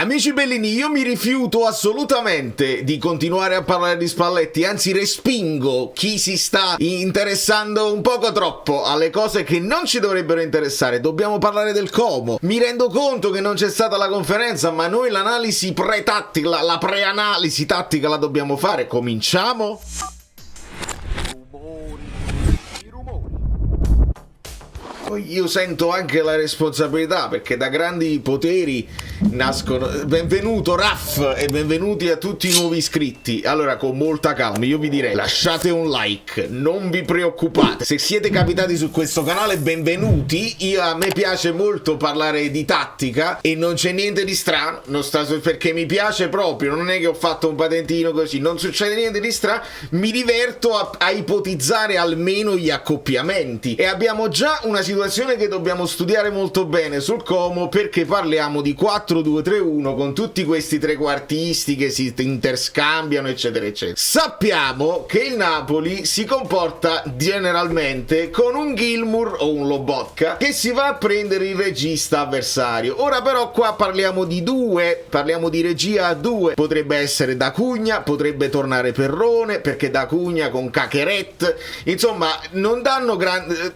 Amici bellini, io mi rifiuto assolutamente di continuare a parlare di Spalletti, anzi respingo chi si sta interessando un poco troppo alle cose che non ci dovrebbero interessare. Dobbiamo parlare del Como. Mi rendo conto che non c'è stata la conferenza, ma noi l'analisi pre-tattica, la preanalisi tattica la dobbiamo fare. Cominciamo? Io sento anche la responsabilità, perché da grandi poteri nascono... Benvenuto Raff e benvenuti a tutti i nuovi iscritti. Allora, con molta calma, io vi direi lasciate un like, non vi preoccupate. Se siete capitati su questo canale, benvenuti. A me piace molto parlare di tattica e non c'è niente di strano, perché mi piace proprio, non è che ho fatto un patentino così, non succede niente di strano, mi diverto a ipotizzare almeno gli accoppiamenti. E abbiamo già una situazione che dobbiamo studiare molto bene sul Como, perché parliamo di 4-2-3-1 con tutti questi trequartisti che si interscambiano eccetera eccetera. Sappiamo che il Napoli si comporta generalmente con un Gilmour o un Lobotka che si va a prendere il regista avversario. Ora però qua parliamo di regia a due, potrebbe essere D'Acugna, potrebbe tornare Perrone, perché D'Acugna con Caqueret, insomma non danno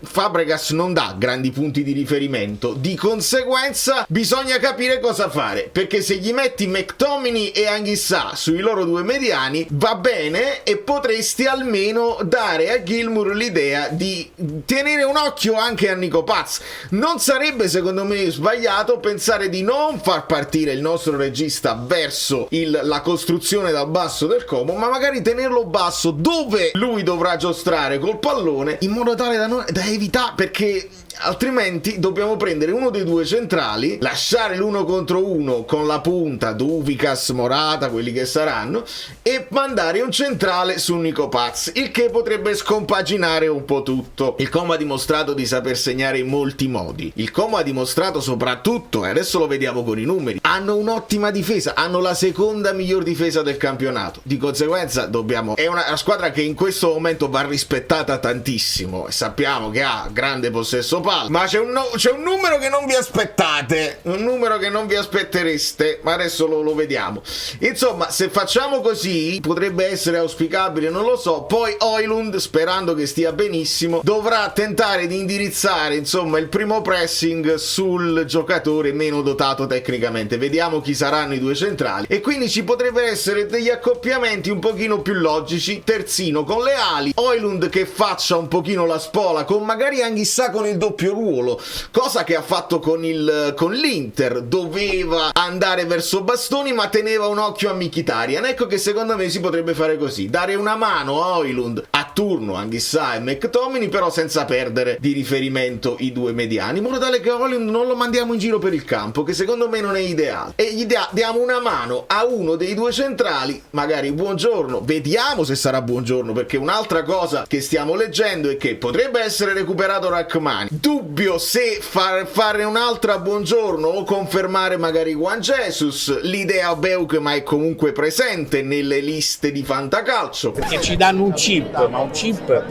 Fabregas non dà grandi punti di riferimento, di conseguenza bisogna capire cosa fare, perché se gli metti McTominay e Anguissa sui loro due mediani va bene, e potresti almeno dare a Gilmour l'idea di tenere un occhio anche a Nico Paz. Non sarebbe secondo me sbagliato pensare di non far partire il nostro regista verso la costruzione dal basso del Como, ma magari tenerlo basso dove lui dovrà giostrare col pallone, in modo tale da evitare, perché altrimenti dobbiamo prendere uno dei due centrali, lasciare l'uno contro uno con la punta, Duvikas, Morata, quelli che saranno, e mandare un centrale su Nico Paz, il che potrebbe scompaginare un po' tutto. Il Como ha dimostrato di saper segnare in molti modi. Il Como ha dimostrato soprattutto, e adesso lo vediamo con i numeri, hanno un'ottima difesa, hanno la seconda miglior difesa del campionato. Di conseguenza è una squadra che in questo momento va rispettata tantissimo, e sappiamo che ha grande possesso palla, ma c'è un numero che non vi aspettate, un numero che non vi aspettereste, ma adesso lo vediamo. Insomma, se facciamo così potrebbe essere auspicabile, non lo so. Poi Højlund, sperando che stia benissimo, dovrà tentare di indirizzare insomma il primo pressing sul giocatore meno dotato tecnicamente. Vediamo chi saranno i due centrali, e quindi ci potrebbero essere degli accoppiamenti un pochino più logici: terzino con le ali, Højlund che faccia un pochino la spola, con magari Anguissa con il doppio ruolo, cosa che ha fatto con l'Inter. Doveva andare verso Bastoni ma teneva un occhio a Mkhitaryan. Ecco che secondo me si potrebbe fare così: dare una mano a Højlund a turno, Anguissa e McTominay, però senza perdere di riferimento i due mediani, in modo tale che Højlund non lo mandiamo in giro per il campo, che secondo me non è ideale, e gli diamo una mano a uno dei due centrali, magari Buongiorno. Vediamo se sarà Buongiorno, perché un'altra cosa che stiamo leggendo è che potrebbe essere recuperato Rachmani. Dubbio se fare un'altra Buongiorno o confermare magari Juan Jesus. L'idea Beuk, ma è comunque presente nelle liste di fantacalcio, perché ci danno un chip, ma un chip,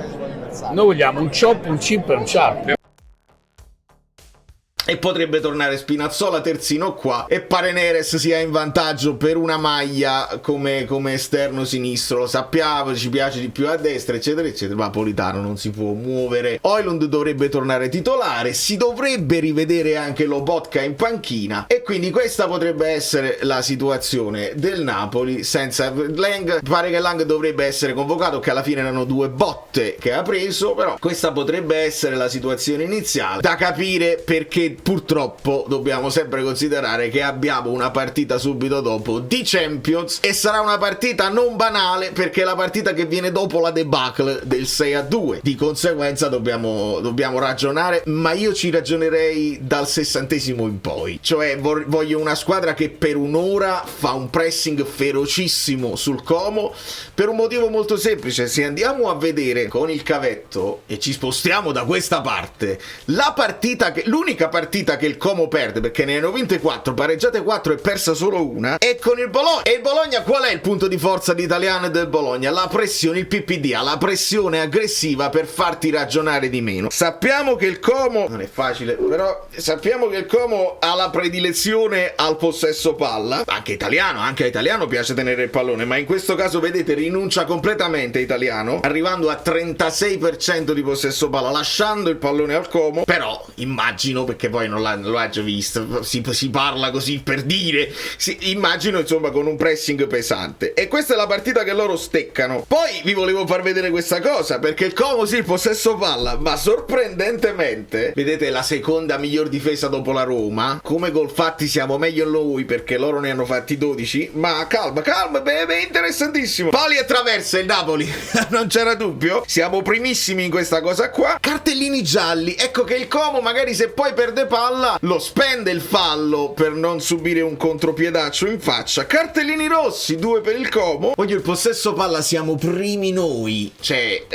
noi vogliamo un chop, un chip e un chap. E potrebbe tornare Spinazzola terzino qua, e Pareneres sia in vantaggio per una maglia come esterno sinistro. Lo sappiamo, ci piace di più a destra eccetera eccetera, ma Politano non si può muovere. Højlund dovrebbe tornare titolare, si dovrebbe rivedere anche Lobotka in panchina, e quindi questa potrebbe essere la situazione del Napoli senza Lang. Pare che Lang dovrebbe essere convocato, che alla fine erano due botte che ha preso, però questa potrebbe essere la situazione iniziale. Da capire, perché purtroppo dobbiamo sempre considerare che abbiamo una partita subito dopo di Champions, e sarà una partita non banale, perché è la partita che viene dopo la debacle del 6-2. Di conseguenza dobbiamo ragionare, ma io ci ragionerei dal 60° in poi. Cioè voglio una squadra che per un'ora fa un pressing ferocissimo sul Como, per un motivo molto semplice: se andiamo a vedere con il cavetto e ci spostiamo da questa parte, l'unica partita partita che il Como perde, perché ne hanno vinte 4, pareggiate 4 e persa solo una, è con il Bologna. E il Bologna, qual è il punto di forza di Italiano e del Bologna? La pressione, il PPD, la pressione aggressiva per farti ragionare di meno. Sappiamo che il Como, non è facile, però sappiamo che il Como ha la predilezione al possesso palla, anche a Italiano piace tenere il pallone, ma in questo caso vedete rinuncia completamente Italiano, arrivando a 36% di possesso palla, lasciando il pallone al Como. Però immagino, perché poi non l'ha già visto, si parla così per dire, immagino insomma con un pressing pesante, e questa è la partita che loro steccano. Poi vi volevo far vedere questa cosa, perché il Como sì, il possesso palla, ma sorprendentemente vedete la seconda miglior difesa dopo la Roma. Come gol fatti siamo meglio noi, perché loro ne hanno fatti 12, ma calma, beh, interessantissimo. Pali e traverse il Napoli non c'era dubbio, siamo primissimi in questa cosa qua. Cartellini gialli, ecco che il Como magari se poi perde palla lo spende il fallo per non subire un contropiedaccio in faccia. Cartellini rossi, 2 per il Como. Voglio il possesso palla, siamo primi noi, cioè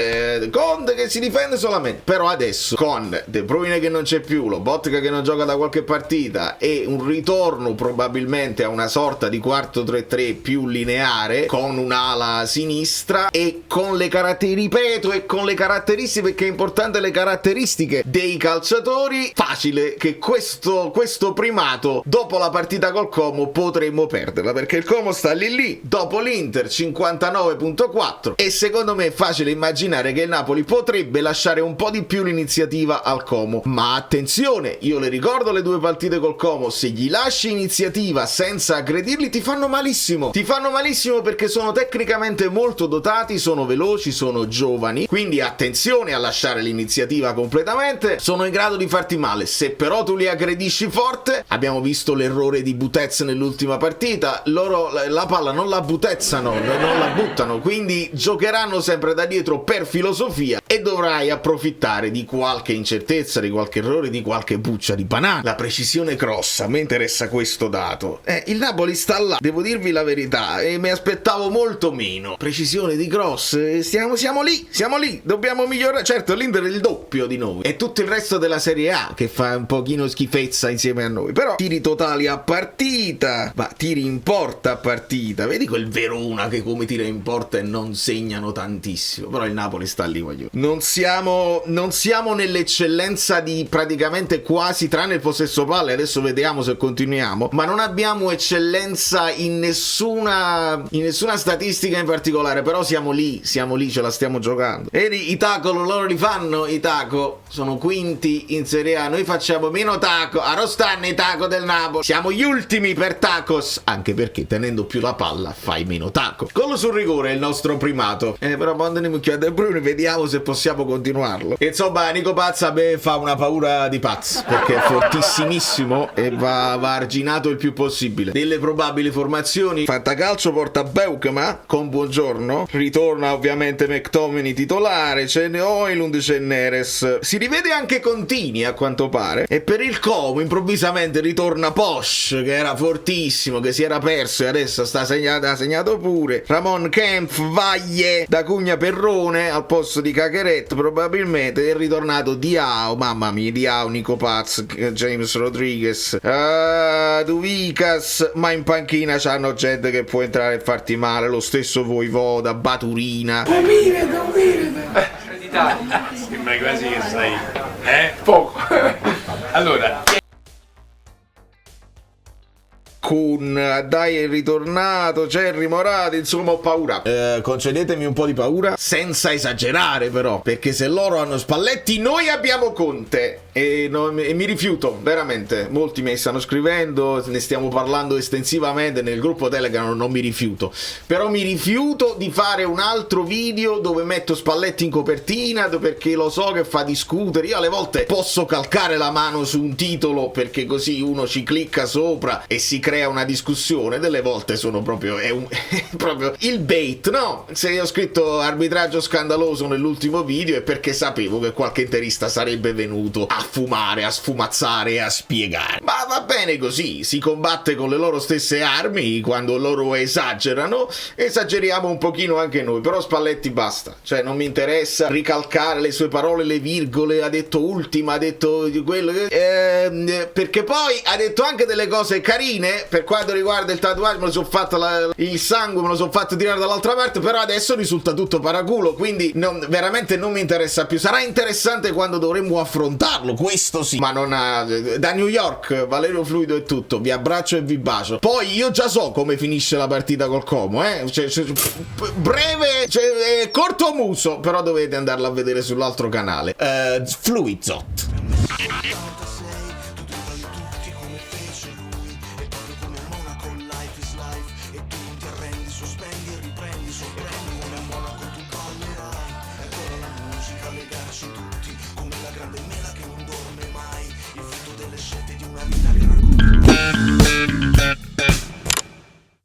Conte che si difende solamente, però adesso con De Bruyne che non c'è più, Lobotka che non gioca da qualche partita e un ritorno probabilmente a una sorta di 4-3-3 più lineare con un'ala sinistra e con le ripeto, e con le caratteristiche, perché è importante le caratteristiche dei calciatori, facile che questo primato dopo la partita col Como potremmo perderla, perché il Como sta lì dopo l'Inter 59.4, e secondo me è facile immaginare che il Napoli potrebbe lasciare un po' di più l'iniziativa al Como. Ma attenzione, io le ricordo le 2 partite col Como, se gli lasci iniziativa senza aggredirli ti fanno malissimo, perché sono tecnicamente molto dotati, sono veloci, sono giovani, quindi attenzione a lasciare l'iniziativa completamente, sono in grado di farti male. Se però tu li aggredisci forte, abbiamo visto l'errore di Butez nell'ultima partita, loro la palla non la butezzano, non la buttano, quindi giocheranno sempre da dietro per filosofia, e dovrai approfittare di qualche incertezza, di qualche errore, di qualche buccia di banana. La precisione cross, a me interessa questo dato, il Napoli sta là, devo dirvi la verità, e mi aspettavo molto meno precisione di cross. Siamo lì, dobbiamo migliorare. Certo, l'Inter è il doppio di noi, e tutto il resto della Serie A che fa un pochino schifezza insieme a noi, però tiri totali a partita, ma tiri in porta a partita, vedi quel Verona che come tira in porta e non segnano tantissimo, però il Napoli sta lì, non siamo nell'eccellenza di praticamente quasi, tranne il possesso palle, adesso vediamo se continuiamo, ma non abbiamo eccellenza in nessuna statistica in particolare, però siamo lì, ce la stiamo giocando. E i taco loro li fanno, i taco sono quinti in Serie A, noi facciamo meno taco, a Rostanne i taco del Napoli, siamo gli ultimi per tacos, anche perché tenendo più la palla fai meno taco. Gol sul rigore è il nostro primato, però quando andiamo a De Bruyne vediamo se possiamo continuarlo. E insomma Nico Pazza fa una paura di pazzi, perché è fortissimissimo e va arginato il più possibile. Delle probabili formazioni: Fantacalcio porta Beukema con Buongiorno, ritorna ovviamente McTominay titolare, c'è Højlund, c'è Neres, si rivede anche Contini a quanto pare, e per il Como improvvisamente ritorna Posch che era fortissimo, che si era perso e adesso ha segnato pure. Ramon Kempf, Vaglie, D'Acugna, Perrone al posto di Caqueret probabilmente, è ritornato Diao, mamma mia, Diao, Nico Paz, James Rodriguez, Duvicas, ma in panchina c'hanno gente che può entrare e farti male, lo stesso Voivoda, Baturina. Sembra quasi che sai, poco. Allora, Dai è ritornato, Cerri, Morati, insomma ho paura, concedetemi un po' di paura, senza esagerare però, perché se loro hanno Spalletti noi abbiamo Conte, e mi rifiuto veramente. Molti mi stanno scrivendo, ne stiamo parlando estensivamente nel gruppo Telegram, non mi rifiuto, però mi rifiuto di fare un altro video dove metto Spalletti in copertina, perché lo so che fa discutere. Io alle volte posso calcare la mano su un titolo perché così uno ci clicca sopra e si crea una discussione, delle volte sono proprio proprio il bait, no? Se io ho scritto arbitraggio scandaloso nell'ultimo video è perché sapevo che qualche interista sarebbe venuto a a fumare, a sfumazzare, a spiegare. Ma va bene così, si combatte con le loro stesse armi, quando loro esagerano, esageriamo un pochino anche noi, però Spalletti basta, cioè non mi interessa ricalcare le sue parole, le virgole, ha detto ultima, ha detto quello perché poi ha detto anche delle cose carine per quanto riguarda il tatuaggio, me lo sono fatto il sangue, me lo sono fatto tirare dall'altra parte, però adesso risulta tutto paraculo, quindi veramente non mi interessa più. Sarà interessante quando dovremmo affrontarlo, questo sì, ma non da New York, Valerio Fluido è tutto, vi abbraccio e vi bacio. Poi io già so come finisce la partita col Como, breve, corto muso, però dovete andarla a vedere sull'altro canale. Fluizot.